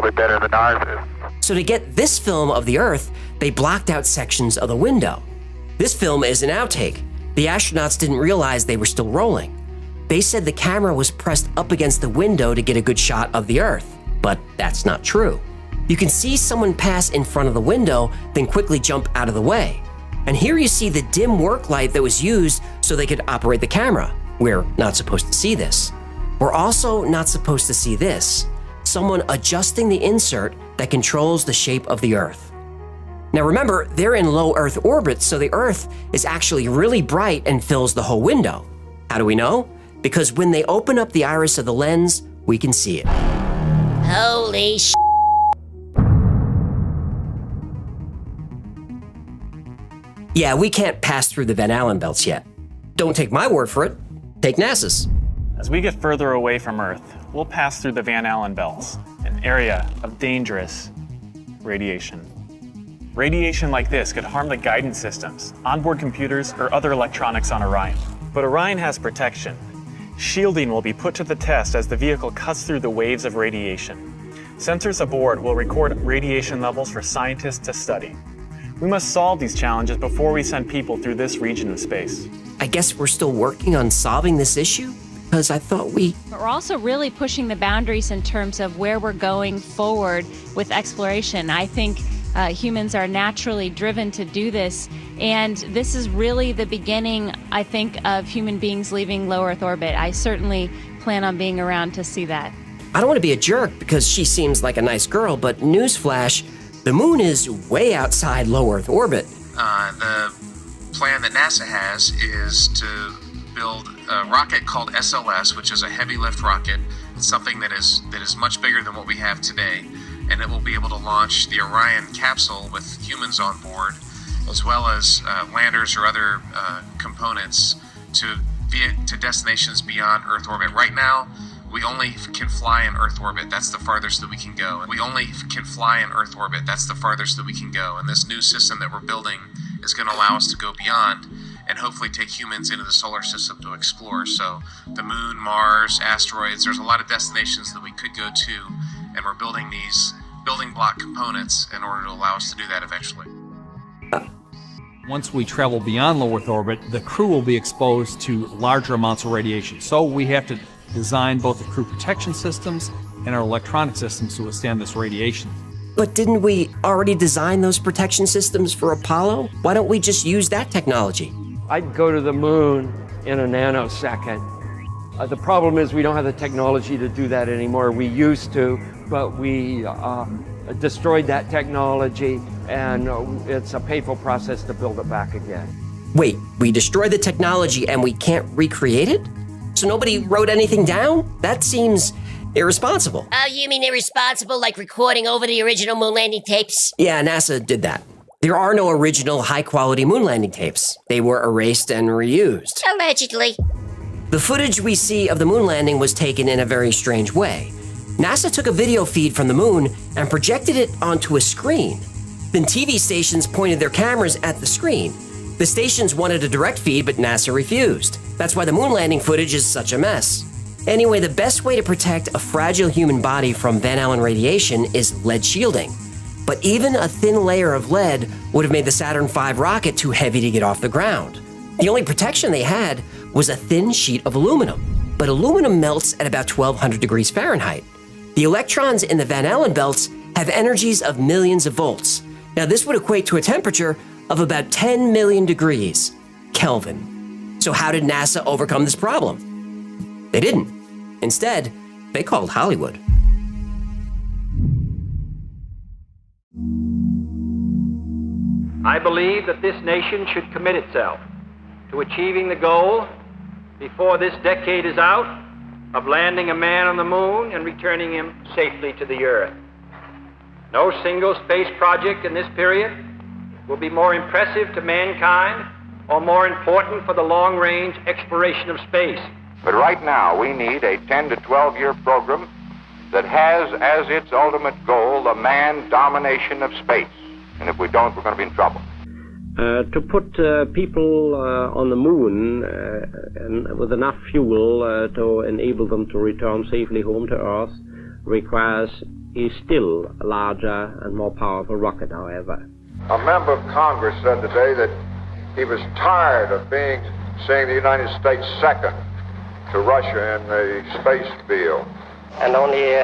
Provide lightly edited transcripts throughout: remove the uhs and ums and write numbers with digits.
probably better than ours is. So to get this film of the Earth, they blocked out sections of the window. This film is an outtake. The astronauts didn't realize they were still rolling. They said the camera was pressed up against the window to get a good shot of the Earth, but that's not true. You can see someone pass in front of the window, then quickly jump out of the way. And here you see the dim work light that was used so they could operate the camera. We're not supposed to see this. We're also not supposed to see this: someone adjusting the insert that controls the shape of the Earth. Now remember, they're in low Earth orbit, so the Earth is actually really bright and fills the whole window. How do we know? Because when they open up the iris of the lens, we can see it. Holy sh**. Yeah, we can't pass through the Van Allen belts yet. Don't take my word for it. Take NASA's. As we get further away from Earth, we'll pass through the Van Allen belts, an area of dangerous radiation. Radiation like this could harm the guidance systems, onboard computers, or other electronics on Orion. But Orion has protection. Shielding will be put to the test as the vehicle cuts through the waves of radiation. Sensors aboard will record radiation levels for scientists to study. We must solve these challenges before we send people through this region of space. I guess we're still working on solving this issue? Because I thought we... But we're also really pushing the boundaries in terms of where we're going forward with exploration. I think humans are naturally driven to do this, and this is really the beginning, I think, of human beings leaving low Earth orbit. I certainly plan on being around to see that. I don't want to be a jerk because she seems like a nice girl, but newsflash, the moon is way outside low Earth orbit. The plan that NASA has is to build a rocket called SLS, which is a heavy lift rocket. It's something that is much bigger than what we have today, and it will be able to launch the Orion capsule with humans on board, as well as landers or other components to destinations beyond Earth orbit. Right now, we only can fly in Earth orbit. That's the farthest that we can go. We only can fly in Earth orbit. That's the farthest that we can go. And this new system that we're building is going to allow us to go beyond and hopefully take humans into the solar system to explore. So the moon, Mars, asteroids, there's a lot of destinations that we could go to, and we're building these building block components in order to allow us to do that eventually. Once we travel beyond low Earth orbit, the crew will be exposed to larger amounts of radiation. So we have to design both the crew protection systems and our electronic systems to withstand this radiation. But didn't we already design those protection systems for Apollo? Why don't we just use that technology? I'd go to the moon in a nanosecond. The problem is we don't have the technology to do that anymore. We used to, but we destroyed that technology, and it's a painful process to build it back again. Wait, we destroyed the technology and we can't recreate it? So nobody wrote anything down? That seems irresponsible. Oh, you mean irresponsible, like recording over the original moon landing tapes? Yeah, NASA did that. There are no original high-quality moon landing tapes. They were erased and reused. Allegedly. The footage we see of the moon landing was taken in a very strange way. NASA took a video feed from the moon and projected it onto a screen. Then TV stations pointed their cameras at the screen. The stations wanted a direct feed, but NASA refused. That's why the moon landing footage is such a mess. Anyway, the best way to protect a fragile human body from Van Allen radiation is lead shielding. But even a thin layer of lead would have made the Saturn V rocket too heavy to get off the ground. The only protection they had was a thin sheet of aluminum. But aluminum melts at about 1200 degrees Fahrenheit. The electrons in the Van Allen belts have energies of millions of volts. Now this would equate to a temperature of about 10 million degrees Kelvin. So how did NASA overcome this problem? They didn't. Instead, they called Hollywood. I believe that this nation should commit itself to achieving the goal, before this decade is out, of landing a man on the moon and returning him safely to the Earth. No single space project in this period will be more impressive to mankind or more important for the long-range exploration of space. But right now, we need a 10 to 12-year program that has as its ultimate goal the man domination of space. And if we don't, we're going to be in trouble. To put people on the moon and with enough fuel to enable them to return safely home to Earth is still a larger and more powerful rocket, however. A member of Congress said today that he was tired of seeing the United States second to Russia in the space field. And only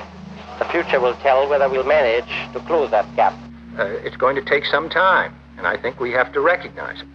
the future will tell whether we'll manage to close that gap. It's going to take some time, and I think we have to recognize it.